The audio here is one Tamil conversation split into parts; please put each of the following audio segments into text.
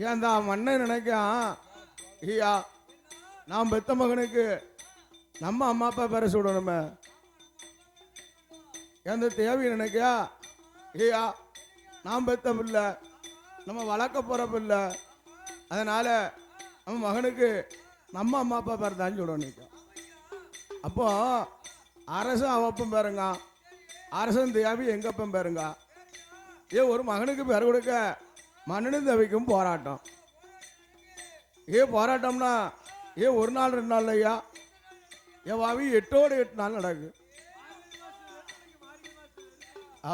ஏன் தான் மன்னன் நினைக்கான் ஐயா நாம் பெத்த மகனுக்கு நம்ம அம்மா அப்பா பேர சுடணுமே எந்த தேவை நினைக்கா ஐயா நாம் பெத்த பிள்ளை நம்ம வளர்க்க போற பிள்ளை அதனால நம்ம மகனுக்கு நம்ம அம்மா அப்பா பேர் தான் சுடணும். அப்போ அரசன் அவப்பம் பேருங்க அரசன் தேவி எங்கப்பம் பேருங்க ஒரு மகனுக்கு பேர் கொடுக்க மன்னனும் தேவிக்கும் போராட்டம். போராட்டம்னா ஒரு நாள் 2 நாள் ஐயா வாவி 8 நாள் நடக்கு.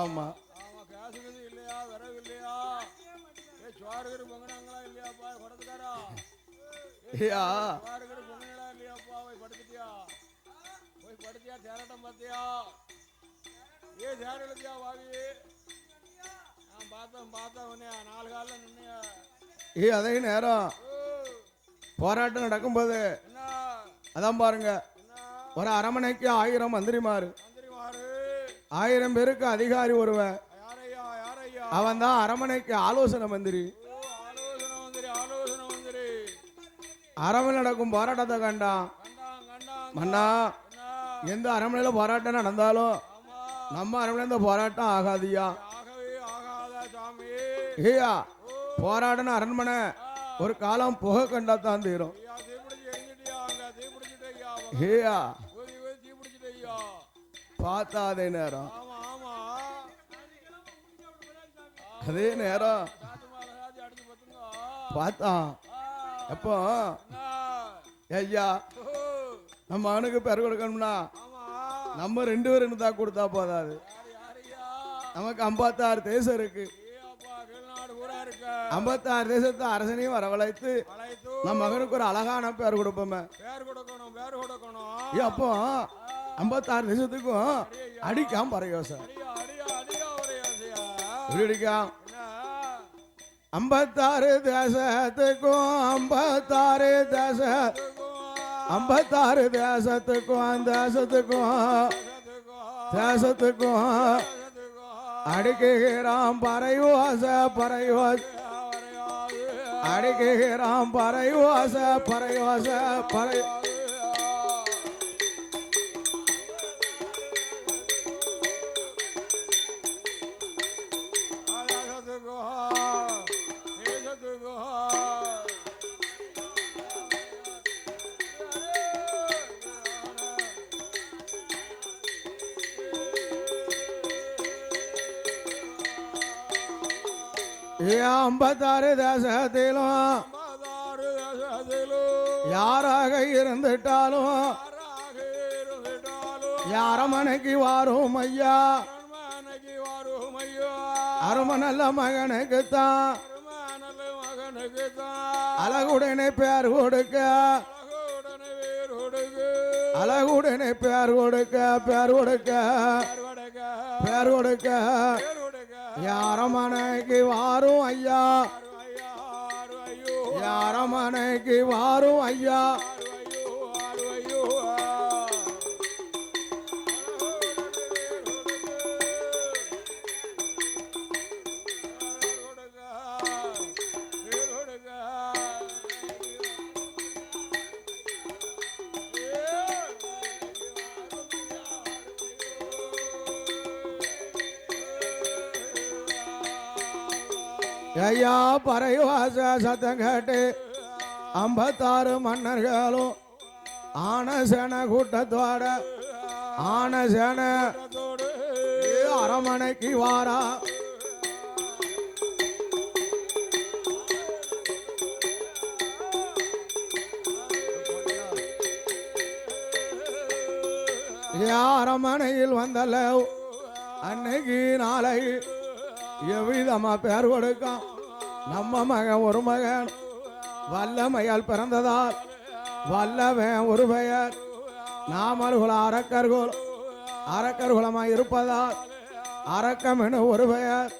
ஆமா இல்லையா வரவு இல்லையா சோறுகிற பொங்கனாங்களா இல்லையாப்பா கொடுத்துக்காரா ஐயா சோறுகிற பொங்கனா இல்லையாப்பா போய் படுத்துட்டியா தேராட்டம் பார்த்தியா தேர் எழுதியா வாவி நான் பார்த்தேன் உன்னையா 4 காலில் நின்னையா அதே நேரம் போராட்டம் நடக்கும்போது அதான் பாருங்க ஒரு அரமனைக்கு 1000 மந்திரிமாரு 1000 பேருக்கு அதிகாரி ஒருவன் அவன் தான் அரமனைக்கு ஆலோசனை மந்திரி. அரமனை நடக்கும் போராட்டத்தை கண்டான் மன்னா எந்த அரமனையில போராட்டம் நடந்தாலும் நம்ம அரமனை போராட்டம் ஆகாதியா ஐயா போராட்டம் அரண்மனை ஒரு காலம் புகை கண்டாத்தான் தீரும். ஐயா பார்த்தா அதே நேரம் பார்த்தான் எப்போ ஐயா நம்ம அவனுக்கு பேர் கொடுக்கணும்னா நம்ம 2 பேர் இருந்தா கொடுத்தா போதாது. நமக்கு 56 தேசம் இருக்கு. 56 தேசத்தை அரசனையும் வரவழைத்து நம்ம மகனுக்கு ஒரு அழகான பேர் கொடுப்போமே. அப்போ 56 தேசத்துக்கும் அடிக்காம பரயோசம் 56 தேசத்துக்கும் 56 தேசத்துக்கும் தேசத்துக்கும் அடிக்கிறான் பறையோச அடிக்கிறான் பறையோச பறை ஐம்பத்தாறு தேசத்திலும் யாராக இருந்துட்டாலும் அரமனைக்கு வாரும் ஐயா அரமனல்ல மகனுக்குத்தான் அழகுடனே பேர் கொடுக்க அழகுடனே பேர் கொடுக்க அரமனைக்கு வாரும் ஐயா அரமனைக்கு வாரும் ஐயா ஐயா பறைவாச சத்தம் கேட்டு 56 மன்னர்களும் ஆனசேன கூட்டத்தோட ஆனசேன அரமனைக்கு வாரா. அரமனையில் வந்தல அன்னைக்கு நாளை எவ்விதமா பேர் கொடுக்கான். நம்ம மகன் ஒரு மகன் வல்லமையால் பிறந்ததால் வல்லவன் ஒரு பெயர். நாமர்கள் அரக்கர்குலமாய் இருப்பதால் அரக்கம் என ஒரு பெயர்.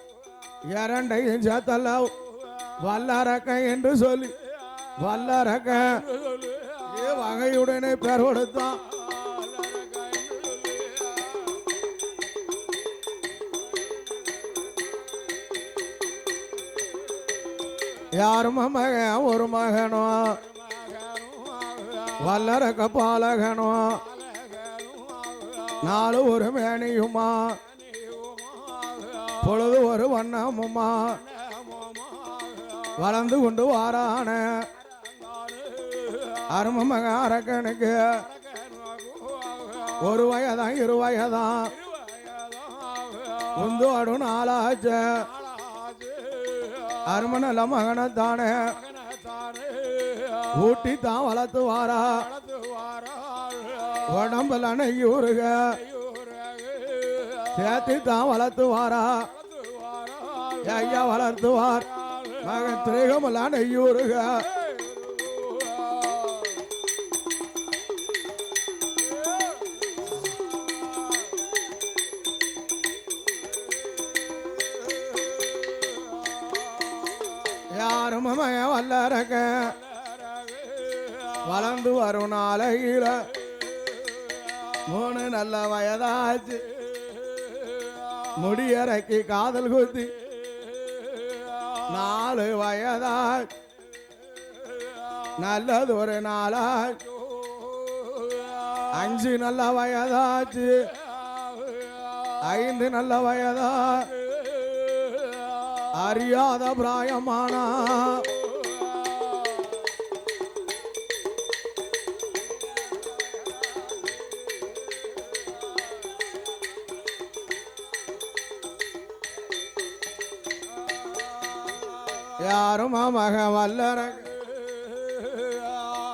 2ஐயும் சேர்த்தல்ல வல்லரக்க என்று சொல்லி வல்லரக்க வகையுடனே பேர் கொடுத்தான். யாரும் மகன் ஒரு மகனும் வல்லரக்க பாலகனும் நாலு ஒரு மேனியுமா பொழுது ஒரு வண்ணமுமா வளர்ந்து கொண்டு வாரான அரும மக அரக்கனுக்கு ஒரு வயதான் இரு வயதான் உந்தோடு நாளாச்ச அரும நல்ல மகனத்தானே ஊட்டி தான் வளர்த்து வாரா உடம்புல நெய்யூருக சேர்த்தி தான் வளர்த்து வாரா ஐயா வளர்த்துவார் மகன் திரேகமெல்லாம் நெய்யூருக யாரும் மகன் வல்லரக்க வளர்ந்து வரும் நாளையில மூணு நல்ல வயதாச்சு முடியறைக்கு காதல் குத்தி நாலு வயதாச்சு நல்லது ஒரு நாளாச்சு அஞ்சு நல்ல வயதாச்சு ஐந்து நல்ல வயதா அறியாத பிராயமானா யாரும் மக வல்லர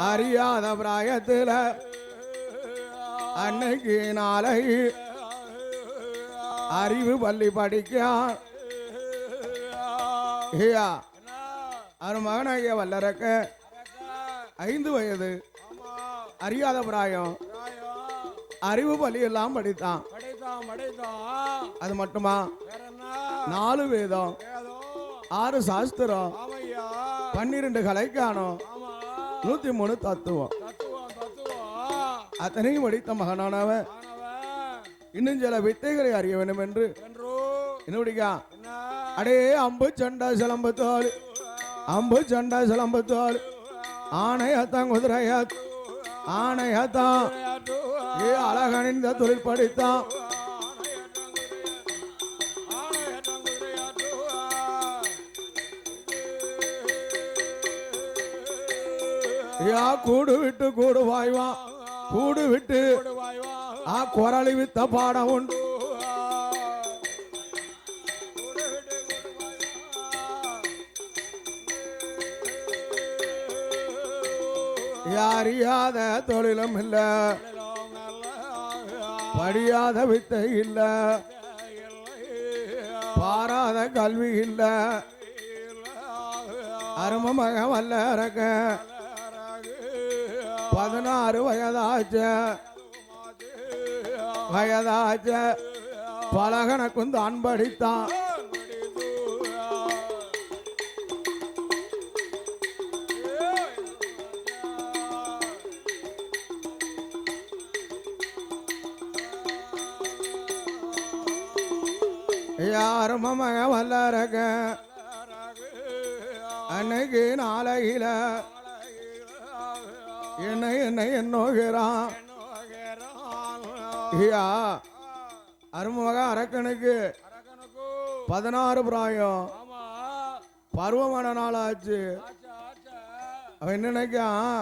அறியாத பிராயத்தில் அன்னைக்கு நாளை அறிவு பள்ளி படிக்கான் அவர் மகனாகிய வல்லரக்க 5 வயது அறியாத பிராயம் அறிவு பள்ளி எல்லாம் படித்தான். அது மட்டுமா 4 வேதம் 6 சாஸ்திரம் 12 கலைக்கானம் 103 தத்துவம் அத்தனையும் படித்த மகனானவன் இன்னும் சில வித்தைகளை அறிய வேண்டும் என்று என்னுடைய அடே அம்பு சண்டா சிலம்பத்தோல் அம்பு சண்டா சிலம்பத்தோல் ஆணையத்தான் குதிரையாத் ஆணையத்தான் அழகணிந்த தொழில் படித்தான். கூடு விட்டு கூடு வாய்வான் கூடு விட்டு குரலி வித்த பாடம் உண்டு. அறியாத தொழிலும் இல்ல படியாத வித்தை இல்ல பாராத கல்வி இல்ல அரும மக வல்லரக்க 16 வயதாச்ச பலகணக்கும் தான் படித்தான். யாரும் மக வல்லரக்க அன்னைக்கு நாளையில என்னை என்னோகிறான். அருமக அரக்கனுக்கு 16 பிராயம் பருவமான நாளாச்சு. அவன் என்ன நினைக்கான்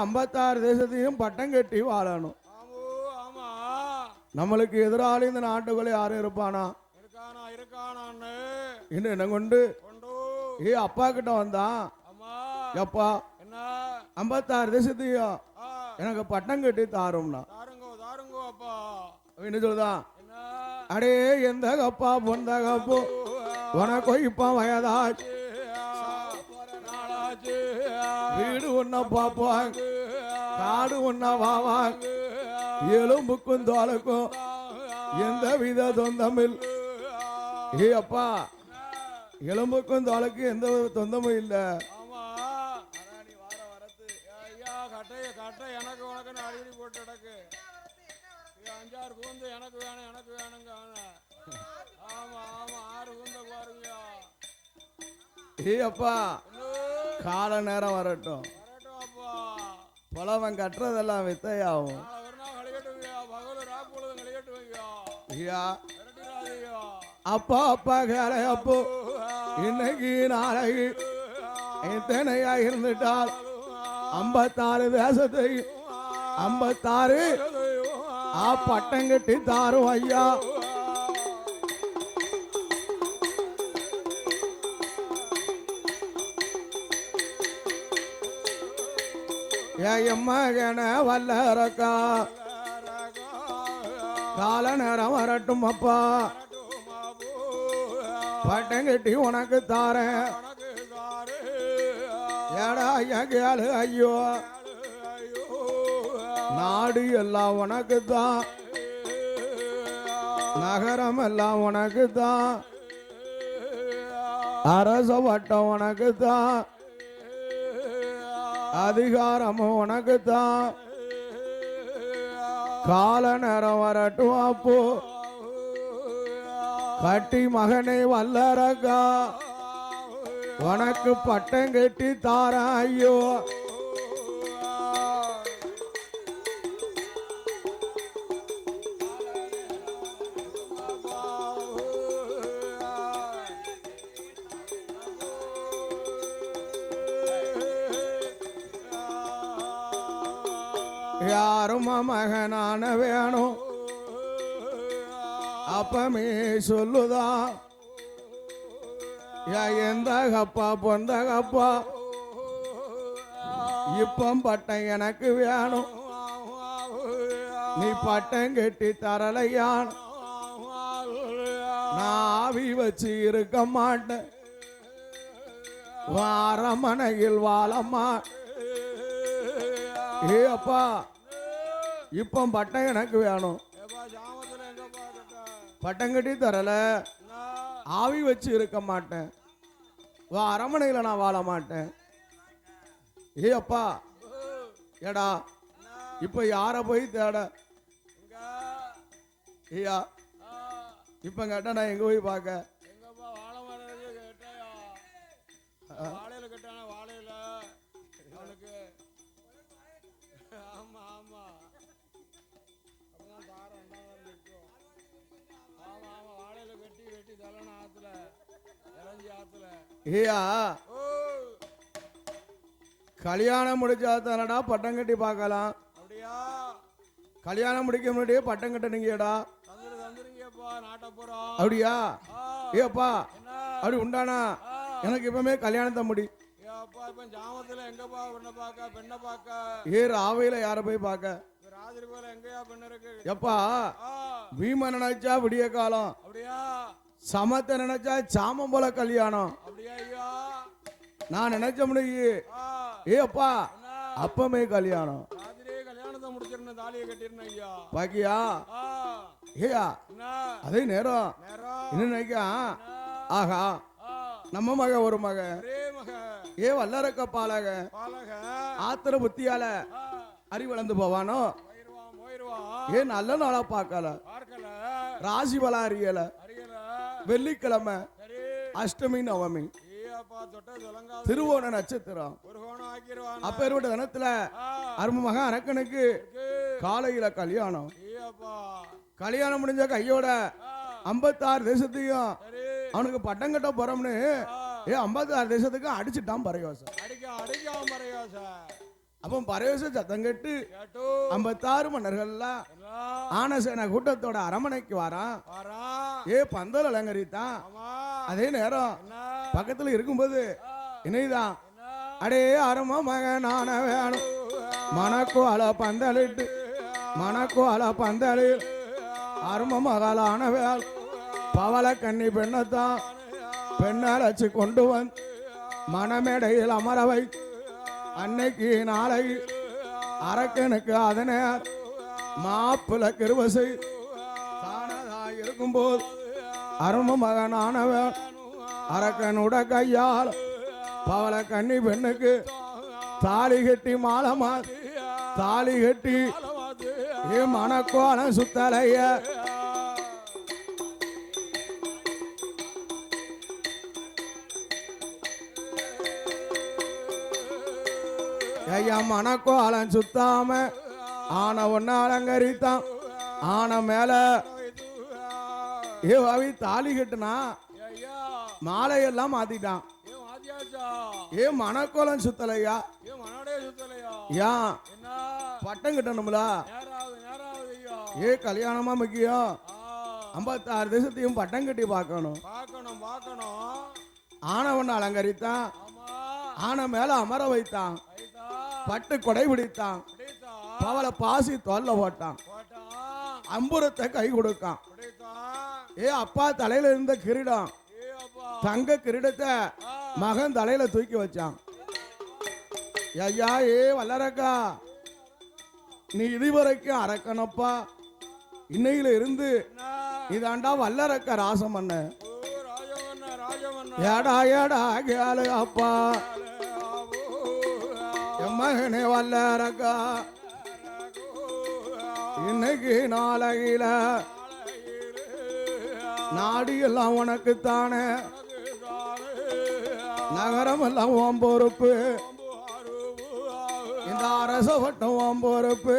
56 தேசத்தையும் பட்டம் கட்டி வாழணும். நம்மளுக்கு எதிராளி இந்த நாட்டுக்குள்ள யாரும் இருப்பானா இன்னும் என்ன கொண்டு அப்பா கிட்ட வந்தான். எப்பா 56 தேசத்தையும் எனக்கு பட்டம் கட்டி தாரும்னா என்ன சொல்லுதான் அடே எந்த கப்பா பொந்த கப்போ உனக்கு இப்ப வயதாச்சு வீடு ஒன்ன பாப்பாங்க காடு ஒன்ன வாவாங்க எலும்புக்கும் தோலுக்கும் எந்த வித தொந்தமில் அப்பா எலும்புக்கும் தோலுக்கு எந்த தொந்தமும் இல்ல. எனக்கு உனக்கு அடிக்கடி போட்டு கிடக்கு 5-6 கூந்து எனக்கு வேணுங்க. ஆமா 6 கூந்த பாருங்க. ஏ அப்பா கால நேரம் வரட்டும். வரட்டும் அப்பா. புலவன் கட்டுறதெல்லாம் வித்தையாகும். நாளை ஒரு நாள் கழிக்கட்டுங்கய்யா. பகல் ராப்பொழுதும் கழிக்கட்டுங்கய்யா. ஐயா விரட்டிடாதீங்க. அப்பா அப்பா கேளை அப்போ இன்னைக்கு நாளைக்கு எத்தனையா இருந்துட்டால் 56 தேசத்தை 56 பட்டம் கட்டி தாரும் ஐயா. எம்மகன வல்லரக்கா கால நேரம் வரட்டும் அப்பா. பட்டம் கட்டி உனக்கு தாரேன். ஏடா ஐயா கேளு ஐயோ. நாடு எல்லாம் உனக்கு தான், நகரம் எல்லாம் உனக்கு தான், அரச வட்டம் உனக்கு தான், அதிகாரமும் உனக்கு தான். கால நேரம் வரட்டும் அப்போ கட்டி மகனை வல்லரக்கா உனக்கு பட்டம் கட்டி தாரேன் ஐயோ. யாரும் மகனான வேணும் அப்பமே சொல்லுதா. எந்த கப்பா பொந்த கப்பா இப்போ பட்டம் எனக்கு வேணும். நீ பட்டம் கட்டி தரலையான் நான் ஆவி வச்சு இருக்க மாட்டேன். அரமனையில் வாழம்மா. ஏ அப்பா இப்போ பட்டம் எனக்கு வேணும். பட்டம் கட்டி தரல ஆவி வச்சு இருக்க மாட்டேன். அரமனையில் நான் வாழ மாட்டேன். ஏ அப்பா ஏடா இப்ப யார போய் தேட? ஐயா இப்ப கேட்டா நான் எங்க போய் பார்க்க? வாழையில கட்டான வாழையில அவனுக்கு ஆமா ஆமா அப்பதான் தாரம் ரெண்டாவது நிற்கும். ஆமா ஆமா வாழையில வெட்டி வெட்டி தலன ஆத்துல இறஞ்சி ஆத்துல. ஐயா கல்யாணம் முடிச்சா தானடா பட்டம் கட்டி பார்க்கலாம். அப்படியா? கல்யாணம் முடிக்க முன்னாடியே பட்டம் கட்டணுங்கடா. தந்துருங்கப்பா நாட்டப்புறம். அப்படியா? ஏப்பா அப்படி உண்டானா எனக்கு இப்பவுமே கல்யாணத்தை முடி. ஜாமத்துல எங்கப்பா பெண்ணை பார்க்க பெண்ணை பார்க்க? ஏ ராவையில யார போய் பார்க்க? ராத்திரி போல எங்கயா பெண்ணு இருக்கு? எப்பா பீம நினைச்சா விடிய காலம். அப்படியா? சமத்தை நினைச்சா சாமம் போல கல்யாணம். அப்படியா ஐயா? நான் நினைச்ச முடியு ஏ அப்பா அப்பமே கல்யாணம். ராத்திரியே கல்யாணத்தை முடிச்சிருந்தேன் தாலியை கட்டிருந்தேன் ஐயா. பாக்கியா ஏயா அதே நேரம் என்ன நினைக்கா? ஆகா நம்ம மக ஒரு மக ஏ வல்லரக்க பாலக ஆத்திர புத்தியால அறிவளந்து போவானோ? ஏ நல்ல நாளா பார்க்கல, ராசி பலா அறியல. வெள்ளிக்கிழமை அஷ்டமி நவமி திருவோண நட்சத்திரம் அப்பேற்பட்ட தினத்துல அருமை மகன் அரக்கனுக்கு காலையில கல்யாணம். கல்யாணம் முடிஞ்ச கையோட 56 தேசத்தையும் அவனுக்கு பட்டம் கட்ட போறோம்னு 56 தேசத்துக்கு அடிச்சுட்டான் பரயோசம். அப்ப பரயோச சத்தம் கட்டு 56 மன்னர்கள்லாம் ஆனசேன கூட்டத்தோட அரமனைக்கு வாரான். ஏ பந்தல் அலங்கரித்தான். அதே நேரம் பக்கத்துல இருக்கும்போது இணைதான் அடே அரும மகனான வேணும் மணக்கோல பந்தலிட்டு மணக்கோல பந்தலில் அரும மகளான வேல் பவள கன்னி பெண்ணத்தான் பெண்ணழைச்சு கொண்டு வந்து மணமேடையில் அமரவை. அன்னைக்கு நாளை அரக்கனுக்கு அதனே மாப்பிள கிருவசை தானதா இருக்கும்போது அரும மகனானவன் அரக்கனுட கையால் பவள கன்னி பெண்ணுக்கு தாலி கட்டி மாலமா தாலி கட்டி மணக்கோலம் சுத்தலைய ஐயா மணக்கோலம் சுத்தாம ஆன ஒன்னு அலங்கரித்தான் ஆன மேல அவி தாலி கட்டுனா ஐயா மாலையெல்லாம் மாத்திட்டான் ஏன் ஆதியாச்சா மணக்கோலம் சுத்தலையா ஏன் மனோடே சுத்தலையா ஏன் என்ன பட்டம் கட்டணும்ல நேராவது ஐயா கல்யாணமா முக்கியம் ஆ 56 தேசத்தையும் பட்டம் கட்டி பார்க்கணும் பார்க்கணும் ஆனவன் அலங்கரித்தான் ஆமா ஆன மேல அமர வைத்தான் ஐதா பட்டு கொடை பிடித்தான் பிடித்தா பவள பாசி தோல்ல போட்டான் போட்டான் அம்புரத்தை கை கொடுக்கான் பிடித்தான் அப்பா தலையில இருந்த கிரீடம் ஏ அப்பா தங்க கிரீடத்தை மகன் தலையில தூக்கி வச்சான் ஐயா வல்லரக்கா நீ இதுவரைக்கும் அரக்கனப்பா இன்னையில இருந்து என்ன இதாண்டா வல்லரக்க ராசம் பண்ண ஓ ராஜமன்னா ஏடா கேளு அப்பா என் மகனே வல்லரக்கா இன்னைக்கு நாளையில நாடு எல்லாம் உனக்குத்தானே நகரம் எல்லாம் உன் பொறுப்பு இந்த அரச வட்டம் உன் பொறுப்பு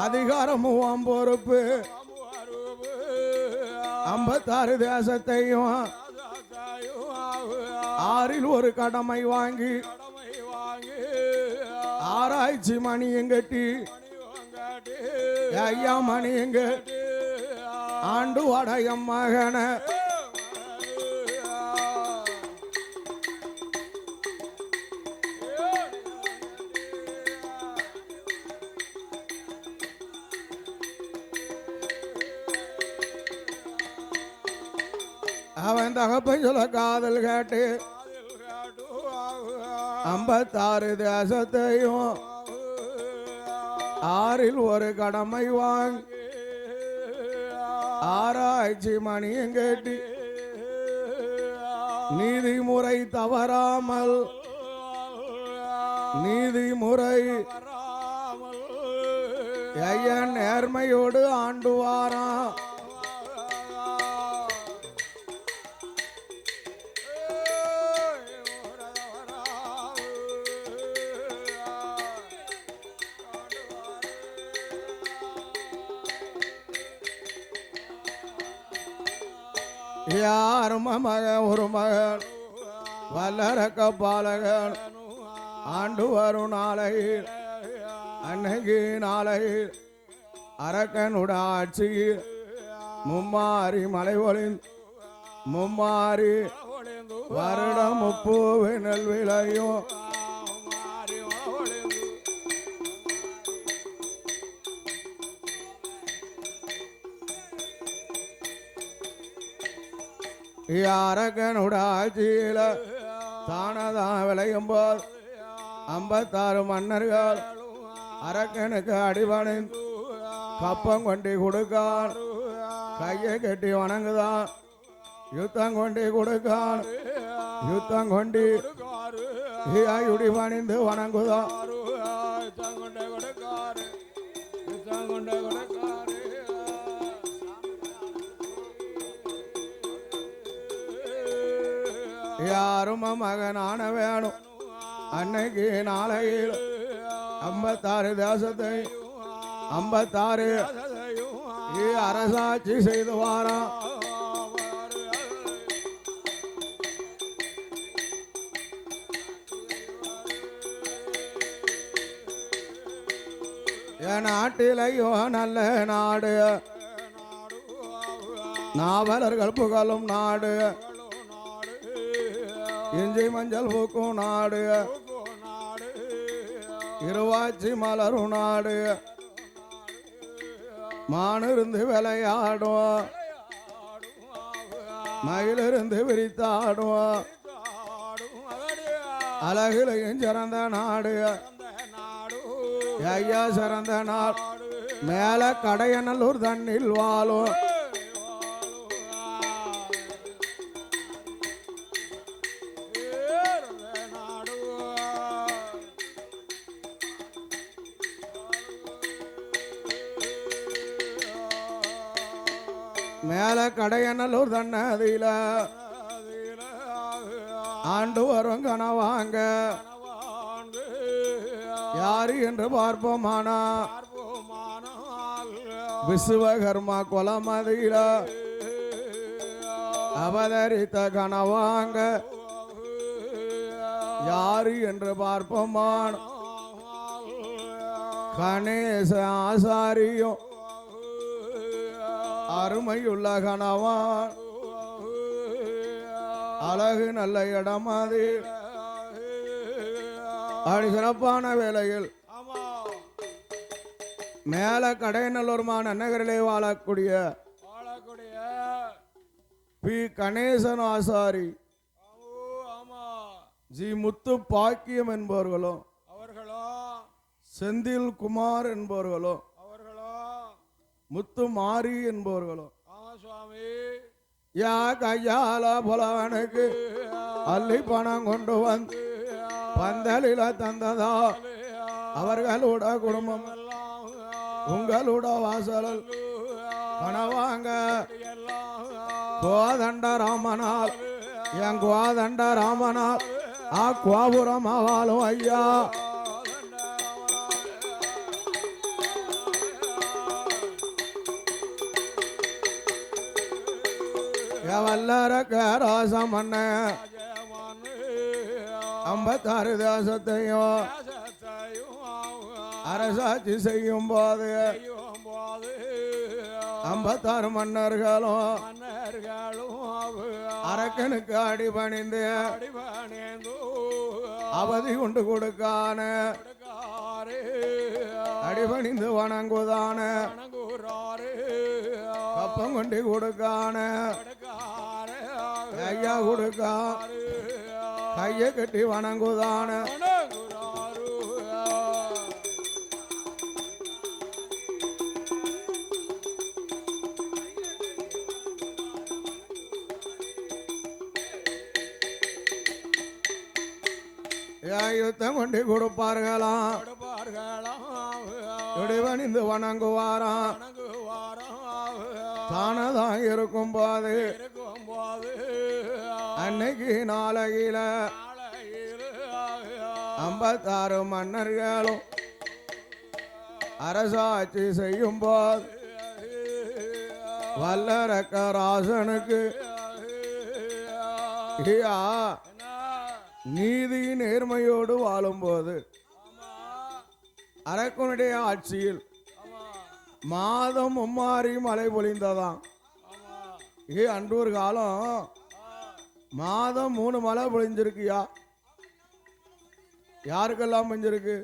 அதிகாரமும் உன் பொறுப்பு 56 தேசத்தையும் 6ல் ஒரு கடமை வாங்கி ஆராய்ச்சி மணியும் கட்டி ஐயா மணியும் கட்டி ஆண்டு வடையம் மகன அவன் தகப்பன் சொல்ல காதல் கேட்டு 56 தேசத்தையும் 6ல் ஒரு கடமை வாங்கி ஆராய்ச்சி மணியும் கேட்டு நீதிமுறை தவறாமல் நீதிமுறை ஐயன் நேர்மையோடு ஆண்டு வாரான் யாரும் மகன் ஒரு மகன் வல்லரக்க பாலகன் ஆண்டு வரும் நாளையில் அன்னைக்கு நாளையில் அரக்கனுட ஆட்சியில் மும்மாறி மலை ஒளிந்து மும்மாறி வருடம் முப்பூவு நெல் விளையும் அரக்கனுட ஆட்சியில தானதான் விளையும் போது 56 மன்னர்கள் அரக்கனுக்கு அடிபணிந்து கப்பம் கொண்டு கொடுக்கான் கையை கட்டி வணங்குதான் யுத்தம் கொண்டு கொடுக்கான் யுத்தம் கொண்டு இடி பணிந்து வணங்குதான் யாரும் மகனான வேணும் அன்னைக்கு நாளையில் 56 தேசத்தை 56 அரசாட்சி செய்து வாரான் என் நாட்டிலையோ நல்ல நாடு நாவலர்கள் புகழும் நாடு இஞ்சி மஞ்சள் பூக்கும் நாடு இருவாச்சி மலரும் நாடு மானிருந்து விளையாடும் மயிலிருந்து விரித்தாடும் அழகிலையும் சிறந்த நாடு ஐயா சிறந்த நாடு மேல கடையநல்லூர் தண்ணில் வாழும் மேல கடையநல்லூர் தன்னதில ஆண்டு வரும் கனவாங்க யாரு என்று பார்ப்போமானா பார்ப்போமானால் விசுவகர்மா கொலமதியில அவதரித்த கனவாங்க யாரு என்று பார்ப்போமான கணேச ஆசாரியும் அருமையுள்ள கணவான் அழகு நல்ல இடமாதி அப்படி சிறப்பான வேளையில் மேல கடைநல்லூர்மான நகரிலே வாழக்கூடிய பி கணேசன் ஆசாரி ஜி முத்து பாக்கியம் என்பவர்களும் செந்தில் குமார் என்பவர்களும் முத்து மாரி என்பவர்களும் யா கையால புலவனுக்கு அள்ளி பணம் கொண்டு வந்து பந்தலில தந்ததா அவர்களோட குடும்பம் உங்களோட வாசல் கனவாங்க கோதண்ட ராமனால் என் கோதண்ட ராமனால் ஆ கோபுரம் ஆவாலும் ஐயா வல்லரக்க ராசமண்ண 56 தேசத்தையும் அரசாட்சி செய்யும் போது 56 மன்னர்களும் அரக்கனுக்கு அடிபணிந்து அவதி கொண்டு கொடுக்கான அடிபணிந்து வணங்குதான கப்பம் கொண்டு கொடுக்கான கையா கொடுக்கா கைய கட்டி வணங்குதான யுத்தம் கொண்டு கொடுப்பார்களாம் இடிவணிந்து வணங்குவாராம் தானதான் இருக்கும் போது அன்னைக்கு நாளையில 56 மன்னர்களும் அரசாட்சி செய்யும் போது வல்லரக்க ராசனுக்கு நீதி நேர்மையோடு வாழும்போது அரக்கனுடைய ஆட்சியில் மாதம் மும்மாறி மழை பொழிந்ததாம். அன்றூர் காலம் மாதம் 3 மழை பொழிஞ்சிருக்கியா? யாருக்கெல்லாம் பொழிஞ்சிருக்கு?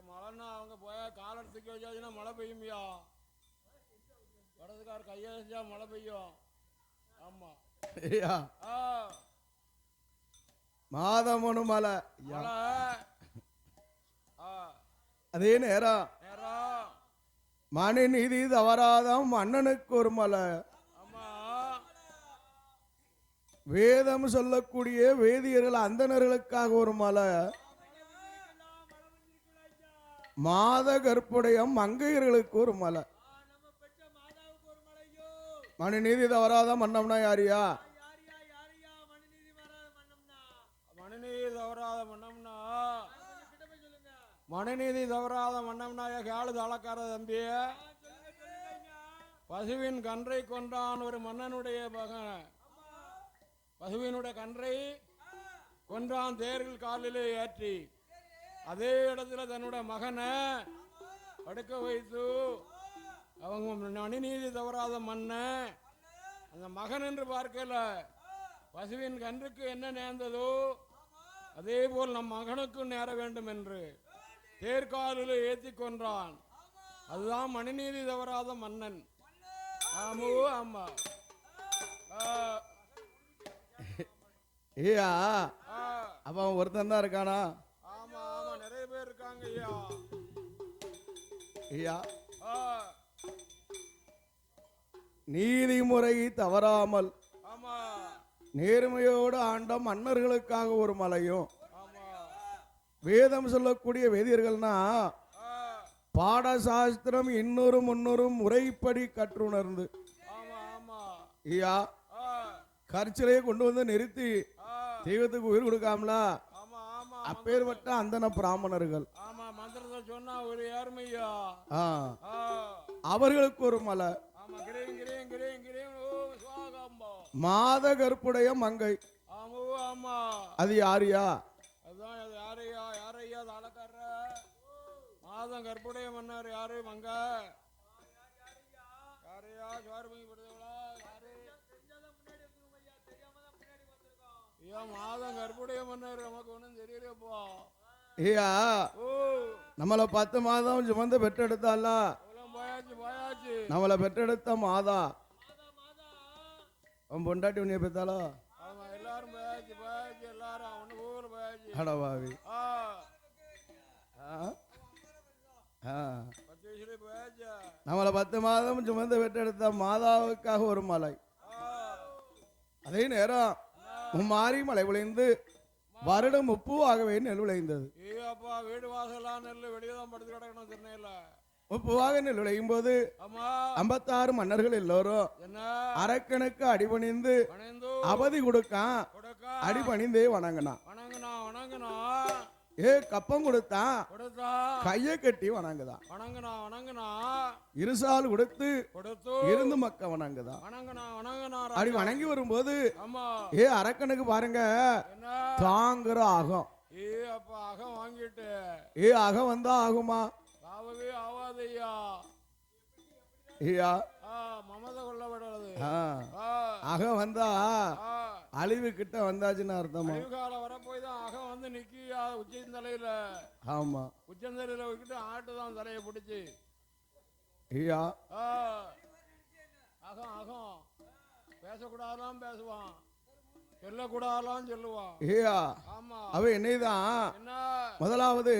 மழைன்னா அவங்க போய் காலர் தூக்கி வச்சாச்சுன்னா மழை பெய்யுமியா? வடதுக்கார கையை வச்சா மழை பெய்யும். ஆமா மாதம் 1 மழை. அதே நேரம் மணி நீதி தவறாதம் மன்னனுக்கு ஒரு மலை. வேதம் சொல்லக்கூடிய வேதியர்கள் அந்தணர்களுக்காக ஒரு மலை. மாத கற்புடைய மங்கையர்களுக்கு ஒரு மலை. மணி நீதி தவறாத மன்னம்னா யாரியா? மணிநீதி தவறாத மன்னம்னா மணிநீதி தவறாத மன்னம்னா கேளு தளக்கார தம்பி. பசுவின் கன்றை கொன்றான் ஒரு மன்னனுடைய மகன். பசுவினுடைய கன்றை கொன்றான் தேரில் காலிலே ஏற்றி. அதே இடத்துல தன்னுடைய மகனை படுக்க வைத்து அவங்க மணிநீதி தவறாத மன்னன் அந்த மகன் என்று பார்க்கல. பசுவின் கன்றுக்கு என்ன நேர்ந்ததோ அதே போல் நம் மகனுக்கும் நேர வேண்டும் என்று தேர்காலில் ஏற்றி கொன்றான். அதுதான் மணிநீதி தவறாத மன்னன். ஆமோ ஆமா. ஐயா அப்ப ஒருத்தன் தான் இருக்கானா? ஆமா ஆமா நிறைய பேர் இருக்காங்க ஐயா. ஐயா நீதிமுறை தவறாமல் நேர்மையோடு ஆண்ட மன்னர்களுக்காக ஒரு மலையும், ஆமா வேதம் சொல்லக்கூடிய வேதியர்கள்னா ஆ, பாடசாஸ்திரம் இன்னொரு முன்னொரு முறைப்படி கற்றுணர்ந்து ஆமா ஆமா ஐயா ஆ, கற்சிலையை கொண்டு வந்து நிறுத்தி ஆ, தெய்வத்துக்கு உயிர் கொடுக்காமல ஆமா ஆமா அப்பேற்பட்ட அந்தன பிராமணர்கள், ஆமா மந்திரத்தை சொன்னா ஒரு ஏர்மையா ஆ, ஆ, அவர்களுக்கு ஒரு மலை, ஆமா கிரீம் கிரீம் கிரீம் கிரீம் ஓ சுவாகாம்பா மாத கற்புடைய மங்கை, ஆமா ஆமா அது யாரியா? அதான் அது யாரையா யாரையா அது அலக்கார மாதம் கற்புடைய மன்னர் யாரு மங்க யாரையா சுவாரபங்கி படுத்தவளா யாரு ஐயா மாதம் கற்புடைய மன்னர் நமக்கு ஒன்றும் தெரியலையப்பா ஐயா ஓ நம்மளை 10 மாதம் சுமந்து பெற்றெடுத்தால, அவ்வளோ போயாச்சு போயாச்சு நம்மளை பெற்றெடுத்த மாதா அவன் பொண்டாட்டி உன்னைய பெத்தாளோ? ஆமா எல்லாரும் போயாச்சு போயாச்சு எல்லாரும் ஒன்று ஊர் போயாச்சு அடவாவி, ஆ ஆ, ஆ. 10 வயசுல போயாச்சு நம்மளை 10 மாதம் சுமந்து பெற்றெடுத்த மாதாவுக்காக ஒரு மலை, ஆ அதே நேரம் மாறி மலை விளைந்து வருடம் முப்புவாகவே நெல் விளைந்தது. ஏ அப்பா வீடு வாசலாம் நெல் வெளியே தான் படுத்து கிடக்கணும் சென்னையில முப்புவாக நெல் விளையும் போது ஆமா 56 மன்னர்கள் எல்லோரும் என்ன அரக்கனுக்கு அடிபணிந்து வணந்து அவதி கொடுக்கான், கொடுக்கா அடிபணிந்தே வணங்கினான். வணங்குனா வணங்குனா ஏ கப்பம் கொடுத்தான், கொடுத்தா கையை கட்டி வணங்குதான். வணங்குனா வணங்குனா இருசால் கொடுத்து கொடுத்து இருந்து மக்க வணங்குதான். வணங்குனா வணங்குனா அப்படி வணங்கி வரும்போது ஆமா ஏ அரக்கனுக்கு பாருங்க என்ன தாங்குற ஆகும். ஏ அப்பா அகம் வாங்கிட்டு ஏ அகம் வந்தா ஆகுமா? ஆகவே ஆவாதையா ஐயா மமதை கொள்ள விடாது அகம் வந்தா ஆ அழிவு கிட்ட வந்தாச்சுன்னு அர்த்தமா? காலம் வர போய் தான் அகம் வந்து நிக்கியா உச்சந்தலையில ஆமா உச்சந்தலையில வைக்கிட்டு ஆட்டுதான் தலையை பிடிச்சி ஐயா அகம் அகம் பேசக்கூடாதான் பேசுவான் சொல்லக்கூடாதான் சொல்லுவான். ஐயா ஆமா அவ என்னைதான் என்ன முதலாவது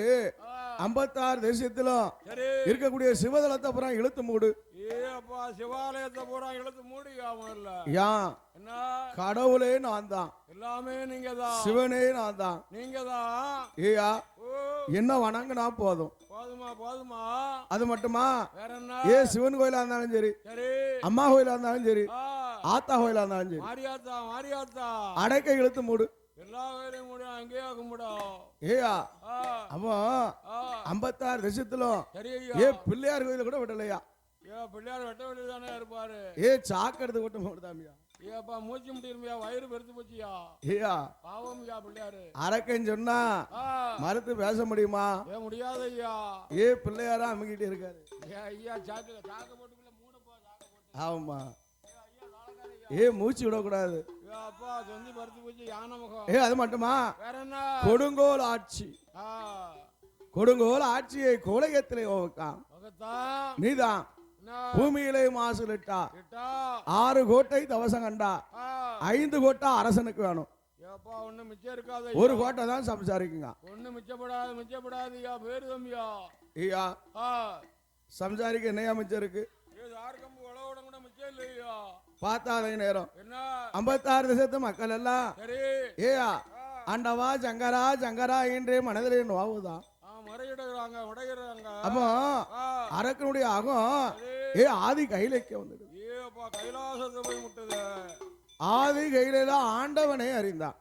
ஆ, 56 தேசத்திலும் சரி இருக்கக்கூடிய சிவதலத்தை அப்புறம் இழுத்து மூடு. ஏ அப்பா சிவாலயத்தை பூரா இழுத்து மூடிக்காம இல்ல ஏன் என்ன கடவுளே நான் தான், எல்லாமே நீங்க தான் சிவனே நான் தான். நீங்க தான். ஐயா ஓ என்ன வணங்குனா போதும். போதுமா போதுமா அது மட்டுமா? வேற என்ன ஏ சிவன் கோயிலா இருந்தாலும் சரி, சரி அம்மா கோயிலா இருந்தாலும் சரி, ஆ ஆத்தா கோயிலா இருந்தாலும் சரி, மாரியாத்தா மாரியாத்தா அடைக்க இழுத்து மூடு. எல்லா வேலையும் முடியும் அங்கேயே கும்பிடும். ஏயா ஆ அவன் ஆ 56 தேசத்திலும் சரி ஏ ஐயா பிள்ளையார் கோயில கூட விடலையா? ஏ பிள்ளையார் வெட்ட வெளியே தானே இருப்பாரு. ஏ சாக்கு எடுத்து விட்டு போடுதாமியா? ஏப்பா மூச்சு முடியுமையா வயிறு பெருத்து போச்சியா ஐயா பாவம்யா பிள்ளையாரு. அரக்கன் சொன்னா ஆ மறுத்து பேச முடியுமா? ஏன் முடியாது ஐயா. ஏ பிள்ளையாரா அமுக்கிட்டு இருக்காரு. ஏ ஐயா சாக்கு போட்டுக்குள்ள மூடப்பா சாக்கு போட்டு. ஆமா ஏ ஐயா நாளக்காரையா. ஏ மூச்சு விடக்கூடாது. ஏ அப்பா சொந்தி பருத்து போச்சு யானை முகம். ஏ அது மட்டுமா? வேற என்ன கொடுங்கோல் ஆட்சி, ஆ கொடுங்கோல் ஆட்சியை கோலகத்திலே ஓவக்காம் முகத்தான் நீதான். என்ன பூமியிலே மாசுலிட்டா கிட்டா 6 கோட்டை தவசம் கண்டா, ஆ 5 கோட்டை அரசனுக்கு வேணும், ஏப்பா ஒண்ணு மிச்சம் இருக்காது. 1 கோட்டை தான் சம்சாரிக்குங்க. ஒண்ணு மிச்சப்படாதுயா பேரு தம்பியா. ஐயா ஆ சம்சாரிக்க என்னையா மிச்சம் இருக்கு? ஏ ஆர்கம்பு உழவோட கூட மிச்சம் இல்லையா. பார்த்தாத நேரம் என்ன 56 தேசத்து மக்கள் எல்லாம் சரி ஏயா ஆண்டவா சங்கரா சங்கரா என்றே மனதிலே நோவுதான். முறையிடுறாங்க முறையிடுறாங்க. அப்போ ஆ அரக்கனுடைய அகம் சரி ஏ ஆதி கையிலைக்க வந்துடு. ஏப்பா கைலாசத்தை போய் முட்டுது. ஆதி கையில ஆண்டவனை அறிந்தான்.